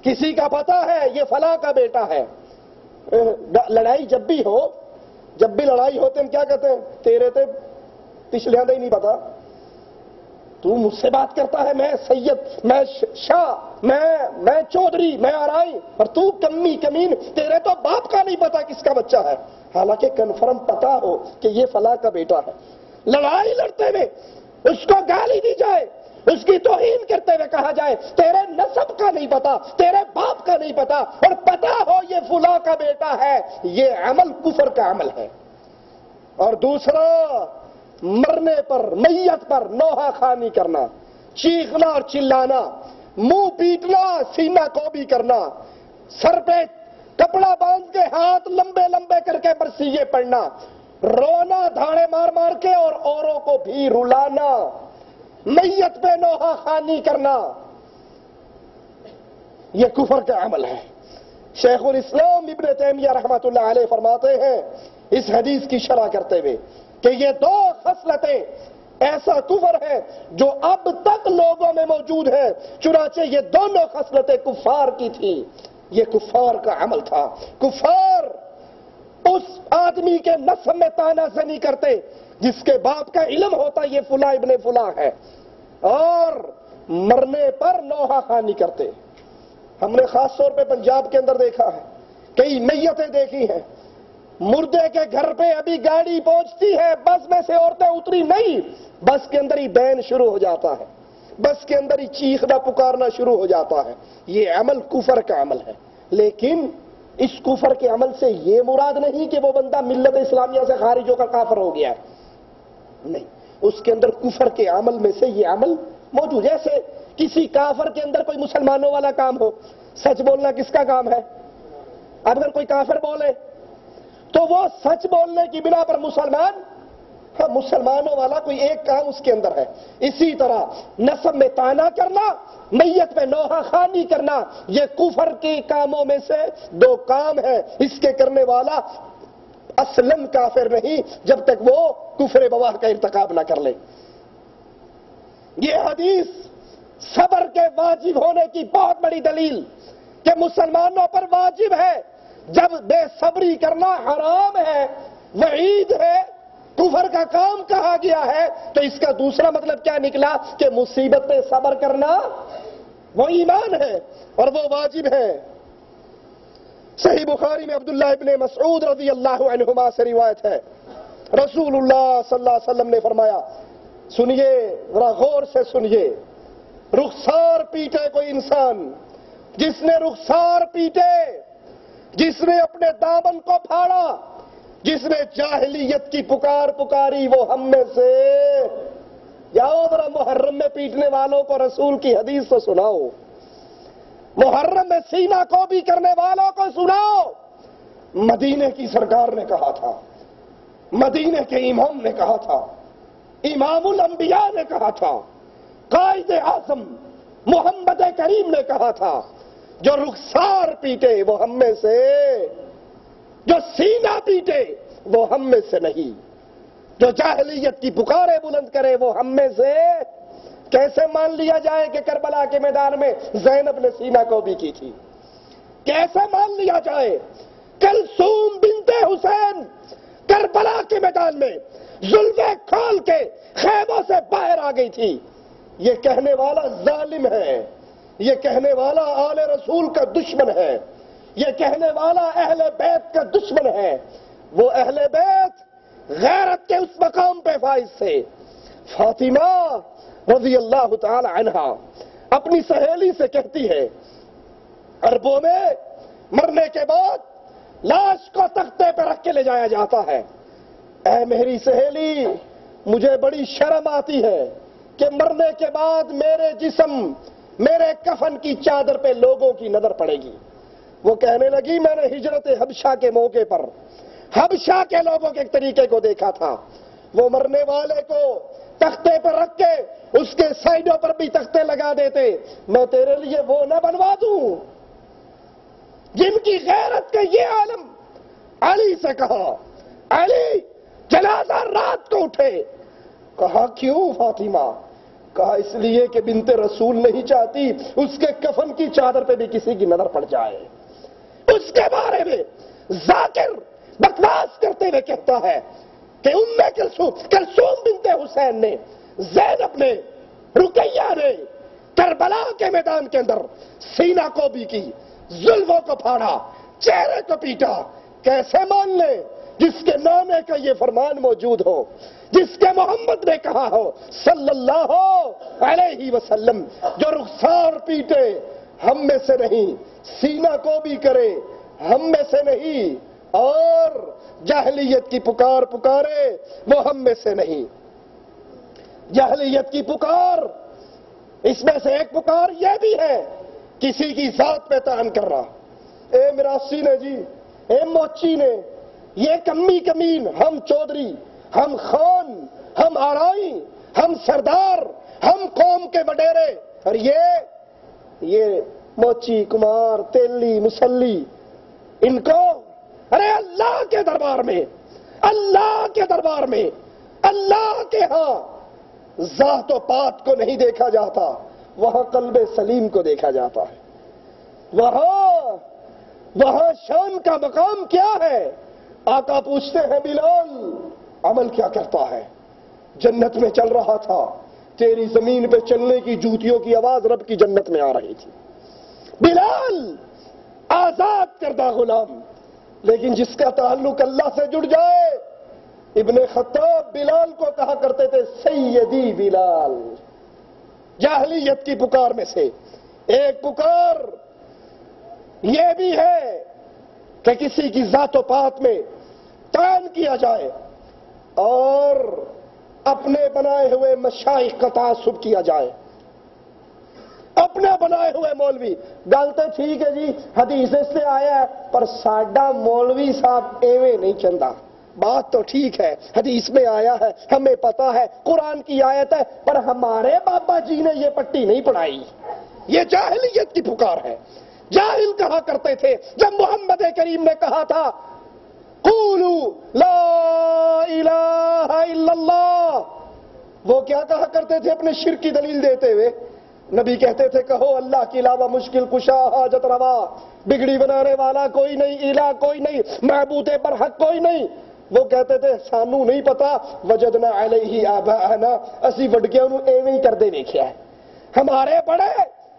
کسی کا پتا ہے یہ فلاں کا بیٹا ہے. لڑائی جب بھی لڑائی ہوتے ہم کیا کہتے ہیں؟ تیرے تے پچھلیاں ہی نہیں پتا. تو مجھ سے بات کرتا ہے، میں سید، میں شاہ، میں چودھری، میں آرائی، اور تو کمین، تیرے تو باپ کا نہیں پتا کس کا بچہ ہے، حالانکہ کنفرم پتا ہو کہ یہ فلاں کا بیٹا ہے. لڑائی لڑتے ہوئے اس کو گالی دی جائے، اس کی توہین کرتے ہوئے کہا جائے تیرے نسب کا نہیں پتا، تیرے باپ کا نہیں پتا، اور پتا ہو یہ فلاں کا بیٹا ہے، یہ عمل کفر کا عمل ہے. اور دوسرا، مرنے پر، میت پر نوحہ خوانی کرنا، چیخنا اور چلانا، منہ پیٹنا، سینہ کوبی کرنا، سر پہ کپڑا باندھ کے ہاتھ لمبے لمبے کر کے برسیے پڑھنا، رونا دھاڑے مار مار کے اور اوروں کو بھی رلانا، میت پہ نوحہ خوانی کرنا، یہ کفر کا عمل ہے. شیخ الاسلام ابن تیمیہ رحمۃ اللہ علیہ فرماتے ہیں اس حدیث کی شرح کرتے ہوئے کہ یہ دو خصلتیں ایسا کفر ہے جو اب تک لوگوں میں موجود ہے، چنانچہ یہ دونوں خصلتیں کفار کی تھی، یہ کفار کا عمل تھا. کفار اس آدمی کے نسب میں تانا زنی کرتے جس کے باپ کا علم ہوتا یہ فلاں ابن فلاں ہے، اور مرنے پر نوحہ خوانی کرتے. ہم نے خاص طور پہ پنجاب کے اندر دیکھا ہے، کئی میتیں دیکھی ہیں، مردے کے گھر پہ ابھی گاڑی پہنچتی ہے، بس میں سے عورتیں اتری نہیں، بس کے اندر ہی بین شروع ہو جاتا ہے، بس کے اندر ہی چیخنا پکارنا شروع ہو جاتا ہے. یہ عمل کفر کا عمل ہے. لیکن اس کفر کے عمل سے یہ مراد نہیں کہ وہ بندہ ملت اسلامیہ سے خارج ہو کر کافر ہو گیا ہے، نہیں، اس کے اندر کفر کے عمل میں سے یہ عمل موجود. جیسے کسی کافر کے اندر کوئی مسلمانوں والا کام ہو، سچ بولنا کس کا کام ہے؟ اب اگر کوئی کافر بولے تو وہ سچ بولنے کی بنا پر مسلمانوں والا کوئی ایک کام اس کے اندر ہے. اسی طرح نسب میں طعنہ کرنا، میت پہ نوحہ خوانی کرنا، یہ کفر کے کاموں میں سے دو کام ہیں. اس کے کرنے والا اصلاً کافر نہیں جب تک وہ کفر بواح کا ارتکاب نہ کر لے. یہ حدیث صبر کے واجب ہونے کی بہت بڑی دلیل کہ مسلمانوں پر واجب ہے، جب بے صبری کرنا حرام ہے، وعید ہے، کفر کا کام کہا گیا ہے، تو اس کا دوسرا مطلب کیا نکلا کہ مصیبت پہ صبر کرنا وہ ایمان ہے اور وہ واجب ہے. صحیح بخاری میں عبداللہ ابن مسعود رضی اللہ عنہما سے روایت ہے، رسول اللہ صلی اللہ علیہ وسلم نے فرمایا، سنیے ذرا غور سے سنیے، رخسار پیٹے کوئی انسان، جس نے رخسار پیٹے، جس نے اپنے دامن کو پھاڑا، جس نے جاہلیت کی پکاری وہ ہم میں سے، جاؤ ذرا محرم میں پیٹنے والوں کو رسول کی حدیث تو سناؤ، محرم میں سینہ کو بھی کرنے والوں کو سناؤ. مدینے کی سرکار نے کہا تھا، مدینے کے امام نے کہا تھا، امام الانبیاء نے کہا تھا، قائد اعظم محمد کریم نے کہا تھا، جو رخسار پیٹے وہ ہم میں سے، جو سینہ پیٹے وہ ہم میں سے نہیں، جو جاہلیت کی پکارے بلند کرے وہ ہم میں سے. کیسے مان لیا جائے کہ کربلا کے میدان میں زینب نے سینہ کو بھی کی تھی؟ کیسے مان لیا جائے کلثوم بنت حسین کربلا کے میدان میں زلفیں کھول کے خیموں سے باہر آ گئی تھی؟ یہ کہنے والا ظالم ہے، یہ کہنے والا آل رسول کا دشمن ہے، یہ کہنے والا اہل بیت کا دشمن ہے. وہ اہل بیت غیرت کے اس مقام پہ فائز تھے. فاطمہ رضی اللہ تعالی عنہا اپنی سہیلی سے کہتی ہے، عربوں میں مرنے کے بعد لاش کو تختے پہ رکھ کے لے جایا جاتا ہے، اے میری سہیلی مجھے بڑی شرم آتی ہے کہ مرنے کے بعد میرے جسم، میرے کفن کی چادر پہ لوگوں کی نظر پڑے گی. وہ کہنے لگی، میں نے ہجرت حبشہ کے موقع پر حبشہ کے لوگوں کے ایک طریقے کو دیکھا تھا، وہ مرنے والے کو تختے پر رکھ کے اس کے سائڈوں پر بھی تختے لگا دیتے. میں تیرے لیے وہ نہ بنوا دوں؟ جن کی غیرت کا یہ عالم. علی سے کہا، علی جنازہ رات کو اٹھے. کہا کیوں فاطمہ؟ کہا اس لیے کہ بنت رسول نہیں چاہتی اس کے کفن کی چادر پہ بھی کسی کی نظر پڑ جائے. اس کے بارے میں ذاکر بکواس کرتے ہوئے کہتا ہے کہ کلثوم بنت حسین نے، زینب نے، رقیہ نے کربلا کے میدان کے اندر سینہ کو بھی کی، زلفوں کو پھاڑا، چہرے کو پیٹا. کیسے مان لیں جس کے نامے کا یہ فرمان موجود ہو، جس کے محمد نے کہا ہو صلی اللہ علیہ وسلم، جو رخسار پیٹے ہم میں سے نہیں، سینہ کو بھی کرے ہم میں سے نہیں، اور جاہلیت کی پکار پکارے وہ ہم میں سے نہیں. جاہلیت کی پکار، اس میں سے ایک پکار یہ بھی ہے کسی کی ذات پہ تعین کرنا. اے مراسی نے جی، اے موچی نے، یہ کمی کمین، ہم چودھری، ہم خان، ہم آرائی، ہم سردار، ہم قوم کے وڈیرے، اور یہ موچی، کمار، تیلی، مسلی، ان کو ارے اللہ کے دربار میں، اللہ کے دربار میں، اللہ کے ہاں ذات و پات کو نہیں دیکھا جاتا، وہاں قلب سلیم کو دیکھا جاتا ہے. وہاں شان کا مقام کیا ہے؟ آقا پوچھتے ہیں بلال عمل کیا کرتا ہے؟ جنت میں چل رہا تھا، تیری زمین پہ چلنے کی جوتیوں کی آواز رب کی جنت میں آ رہی تھی. بلال آزاد کردہ غلام، لیکن جس کا تعلق اللہ سے جڑ جائے. ابن خطاب بلال کو کہا کرتے تھے سیدی بلال. جاہلیت کی پکار میں سے ایک پکار یہ بھی ہے کہ کسی کی ذات و پات میں تعین کیا جائے اور اپنے بنائے ہوئے مشائخ کا تعصب کیا جائے. اپنے بنائے ہوئے مولوی، گل تو ٹھیک ہے جی، حدیث سے آیا ہے، پر ساڈا مولوی صاحب ایویں نہیں چندا. بات تو ٹھیک ہے، حدیث میں آیا ہے، ہمیں پتا ہے، قرآن کی آیت ہے، پر ہمارے بابا جی نے یہ پٹی نہیں پڑھائی. یہ جاہلیت کی پکار ہے. جاہل کہا کرتے تھے جب محمد کریم نے کہا تھا قولوا لا الہ الا اللہ، وہ کیا کہا کرتے تھے اپنے شرک کی دلیل دیتے ہوئے؟ نبی کہتے تھے کہو اللہ کے علاوہ مشکل کشا، حاجت روا، بگڑی بنانے والا کوئی نہیں، الہ کوئی نہیں، معبود برحق کوئی نہیں. وہ کہتے تھے سانو نہیں پتا، وجدنا علیہ آباءنا، اسی وڈکیاں نو ایویں ہی کردے ویکھیا ہے. ہمارے بڑے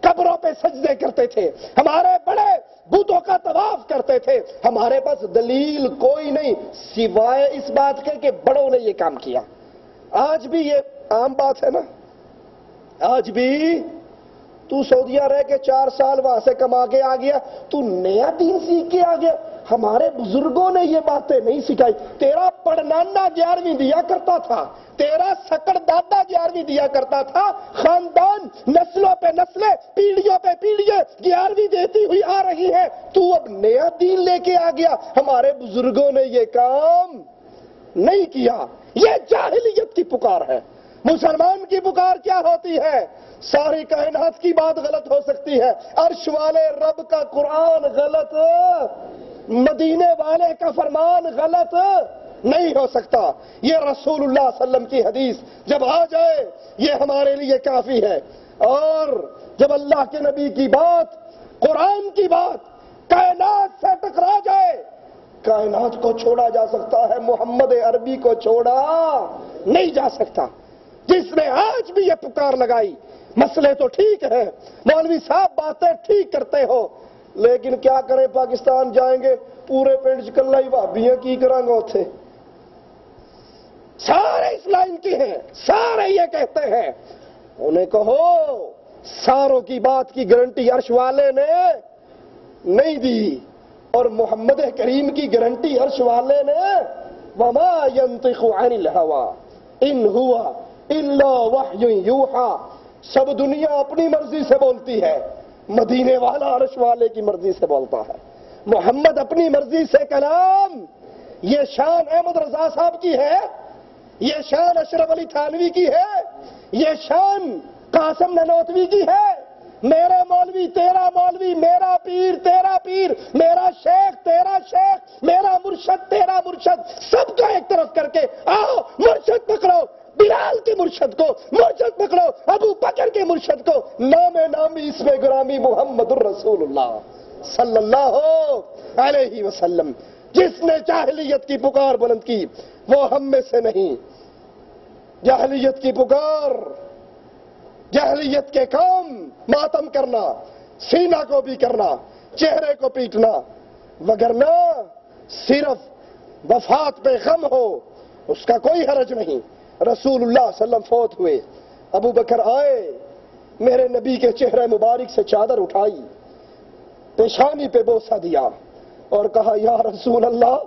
قبروں پہ سجدے کرتے تھے، ہمارے بڑے بتوں کا طواف کرتے تھے، ہمارے پاس دلیل کوئی نہیں سوائے اس بات کے کہ بڑوں نے یہ کام کیا. آج بھی یہ عام بات ہے نا، آج بھی تو سعودیہ رہ کے 4 سال وہاں سے کما کے آ گیا، تو نیا دین سیکھ کے آ گیا. ہمارے بزرگوں نے یہ باتیں نہیں سکھائی. تیرا پڑنانا 11ویں دیا کرتا تھا، تیرا سکڑ دادا 11ویں دیا کرتا تھا، خاندان نسلوں پہ نسلیں، پیڑھیوں پہ پیڑھیاں 11ویں دیتی ہوئی آ رہی ہے. تو اب نیا دین لے کے آ گیا. ہمارے بزرگوں نے یہ کام نہیں کیا. یہ جاہلیت کی پکار ہے. مسلمان کی پکار کیا ہوتی ہے؟ ساری کائنات کی بات غلط ہو سکتی ہے، عرش والے رب کا قرآن غلط، مدینے والے کا فرمان غلط نہیں ہو سکتا. یہ رسول اللہ صلی اللہ علیہ وسلم کی حدیث جب آ جائے یہ ہمارے لیے کافی ہے. اور جب اللہ کے نبی کی بات، قرآن کی بات کائنات سے ٹکرا جائے، کائنات کو چھوڑا جا سکتا ہے، محمد عربی کو چھوڑا نہیں جا سکتا. جس نے آج بھی یہ پکار لگائی، مسئلے تو ٹھیک ہے، مولوی صاحب باتیں ٹھیک کرتے ہو، لیکن کیا کریں، پاکستان جائیں گے پورے پنڈ چ کلا ہی بھابیاں کی کرانگا اتھے، سارے اس لائن کی ہیں، سارے یہ کہتے ہیں. انہیں کہو ساروں کی بات کی گارنٹی عرش والے نے نہیں دی، اور محمد کریم کی گارنٹی عرش والے نے وما ينطق عن الهوى ان هو الا وحی یوحى. سب دنیا اپنی مرضی سے بولتی ہے، مدینے والا عرش والے کی مرضی سے بولتا ہے. محمد اپنی مرضی سے کلام. یہ شان احمد رضا صاحب کی ہے، یہ شان اشرف علی تھانوی کی ہے، یہ شان قاسم نانوتوی کی ہے. میرے مولوی تیرا مولوی، میرا پیر تیرا پیر، میرا شیخ تیرا شیخ، میرا مرشد تیرا مرشد، سب کو ایک طرف کر کے آؤ مرشد پکڑو. بلال کے مرشد کو مرشد پکڑو، ابو رسول اللہ صلی اللہ علیہ وسلم۔ جس نے جاہلیت کی پکار بلند کی وہ ہم میں سے نہیں۔ جاہلیت کی پکار، جاہلیت کے کام، ماتم کرنا، سینہ کو بھی کرنا، چہرے کو پیٹنا، وگرنہ صرف وفات پہ غم ہو اس کا کوئی حرج نہیں۔ رسول اللہ صلی اللہ علیہ وسلم فوت ہوئے، ابو بکر آئے، میرے نبی کے چہرے مبارک سے چادر اٹھائی، پیشانی پہ بوسہ دیا اور کہا یا رسول اللہ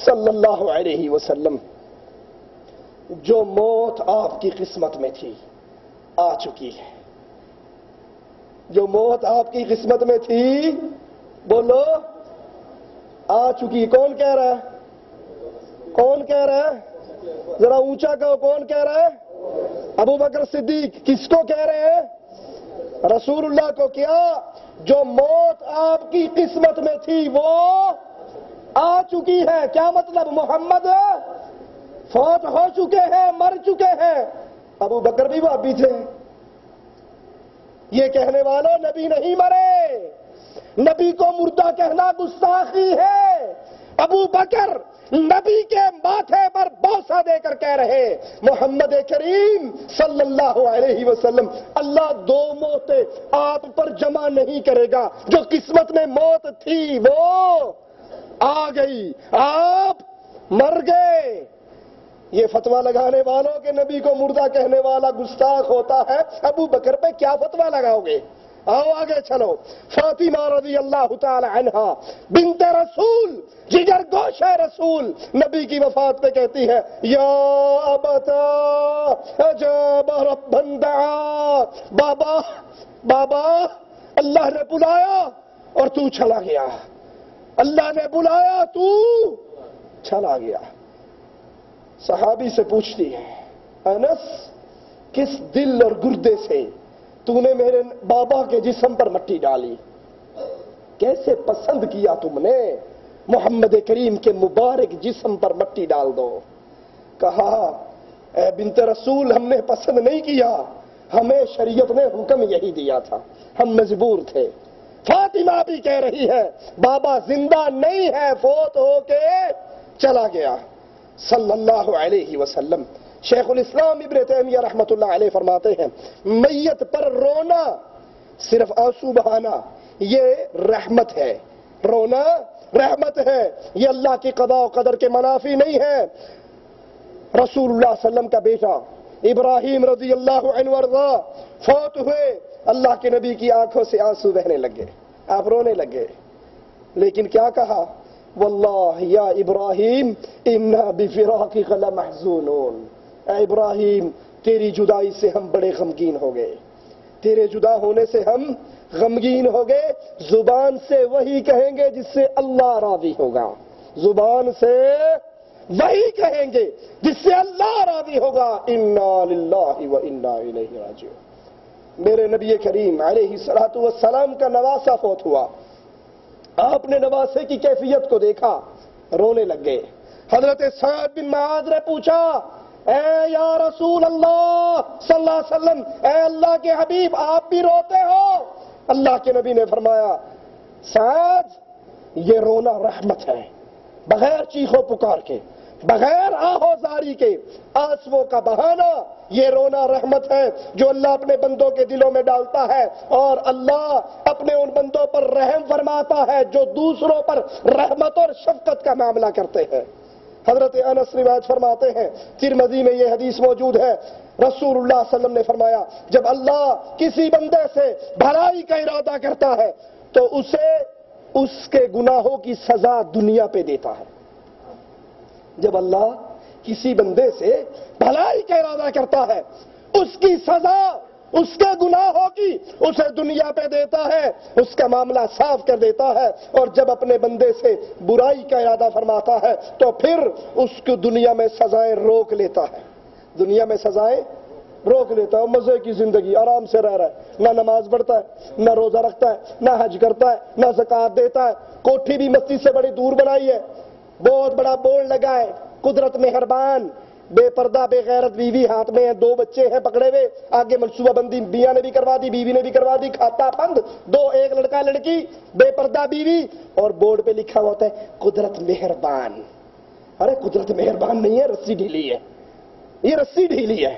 صلی اللہ علیہ وسلم، جو موت آپ کی قسمت میں تھی آ چکی ہے۔ جو موت آپ کی قسمت میں تھی بولو آ چکی۔ کون کہہ رہا ہے؟ کون کہہ رہا ہے؟ ذرا اونچا کہو، کون کہہ رہا ہے؟ ابو بکر صدیق۔ کس کو کہہ رہے ہیں؟ رسول اللہ کو۔ کیا جو موت آپ کی قسمت میں تھی وہ آ چکی ہے؟ کیا مطلب؟ محمد فوت ہو چکے ہیں، مر چکے ہیں۔ ابو بکر بھی وہابی تھے۔ یہ کہنے والوں نبی نہیں مرے، نبی کو مردہ کہنا گستاخی ہے۔ ابو بکر نبی کے ماتھے پر بوسہ دے کر کہہ رہے محمد کریم صلی اللہ علیہ وسلم، اللہ دو موتیں آپ پر جمع نہیں کرے گا۔ جو قسمت میں موت تھی وہ آ گئی، آپ مر گئے۔ یہ فتویٰ لگانے والوں کے نبی کو مردہ کہنے والا گستاخ ہوتا ہے، ابو بکر پہ کیا فتویٰ لگاؤ گے؟ آؤ آگے چلو۔ فاطمہ رضی اللہ تعالی عنہا بنت رسول، جگر گوش رسول، نبی کی وفات پہ کہتی ہے یا ابتا اجاب ربا دعا، بابا بابا اللہ نے بلایا اور تو چلا گیا، اللہ نے بلایا تو چلا گیا۔ صحابی سے پوچھتی ہے انس کس دل اور گردے سے تو نے میرے بابا کے جسم پر مٹی ڈالی؟ کیسے پسند کیا تم نے محمد کریم کے مبارک جسم پر مٹی ڈال دو؟ کہا اے بنت رسول ہم نے پسند نہیں کیا، ہمیں شریعت نے حکم یہی دیا تھا، ہم مجبور تھے۔ فاطمہ بھی کہہ رہی ہے بابا زندہ نہیں ہے، فوت ہو کے چلا گیا صلی اللہ علیہ وسلم۔ شیخ الاسلام ابن تیمیہ رحمۃ اللہ علیہ فرماتے ہیں میت پر رونا، صرف آنسو بہانا یہ رحمت ہے، رونا رحمت ہے، یہ اللہ کی قضاء و قدر کے منافی نہیں ہے۔ رسول اللہ صلی اللہ علیہ وسلم کا بیٹا ابراہیم رضی اللہ عنہ وارضا فوت ہوئے، اللہ کے نبی کی آنکھوں سے آنسو بہنے لگے، آپ رونے لگے، لیکن کیا کہا؟ واللہ یا ابراہیم انا بفراقک لمحزونون، اے ابراہیم تیری جدائی سے ہم بڑے غمگین ہو گئے، تیرے جدا ہونے سے ہم غمگین ہو گئے۔ زبان سے وہی کہیں گے جس سے اللہ راضی ہوگا، زبان سے وہی کہیں گے جس سے اللہ راضی ہوگا۔ انا للہ و انا الیہ راجعون۔ میرے نبی کریم علیہ الصلوۃ والسلام کا نواسہ فوت ہوا، آپ نے نواسے کی کیفیت کو دیکھا، رونے لگ گئے۔ حضرت سعد بن معاذ نے پوچھا اے یا رسول اللہ صلی اللہ علیہ وسلم، اے اللہ کے حبیب آپ بھی روتے ہو؟ اللہ کے نبی نے فرمایا سعد یہ رونا رحمت ہے، بغیر چیخو پکار کے، بغیر آہو زاری کے، آنسوؤں کا بہانا، یہ رونا رحمت ہے جو اللہ اپنے بندوں کے دلوں میں ڈالتا ہے، اور اللہ اپنے ان بندوں پر رحم فرماتا ہے جو دوسروں پر رحمت اور شفقت کا معاملہ کرتے ہیں۔ حضرت انس روایت فرماتے ہیں، ترمذی میں یہ حدیث موجود ہے، رسول اللہ صلی اللہ علیہ وسلم نے فرمایا جب اللہ کسی بندے سے بھلائی کا ارادہ کرتا ہے تو اسے اس کے گناہوں کی سزا دنیا پہ دیتا ہے۔ جب اللہ کسی بندے سے بھلائی کا ارادہ کرتا ہے اس کی سزا اس کے گناہوں کی اسے دنیا پہ دیتا ہے، اس کا معاملہ صاف کر دیتا ہے، اور جب اپنے بندے سے برائی کا ارادہ فرماتا ہے تو پھر اس کو دنیا میں سزائیں روک لیتا ہے، دنیا میں سزائیں روک لیتا ہے، مزے کی زندگی آرام سے رہ رہا ہے، نہ نماز پڑھتا ہے، نہ روزہ رکھتا ہے، نہ حج کرتا ہے، نہ زکوٰۃ دیتا ہے، کوٹھی بھی مسجد سے بڑی دور بنائی ہے، بہت بڑا بورڈ لگا ہے قدرت مہربان، بے پردہ بے غیرت بیوی ہاتھ میں ہے، 2 بچے ہیں پکڑے ہوئے، آگے منصوبہ بندی میاں نے بھی کروا دی، بیوی نے بھی کروا دی، کھاتا بند، 2 ایک لڑکا لڑکی، بے پردہ بیوی، اور بورڈ پہ لکھا ہوا ہوتا ہے قدرت مہربان۔ ارے قدرت مہربان نہیں ہے، رسی ڈھیلی ہے، یہ رسی ڈھیلی ہے۔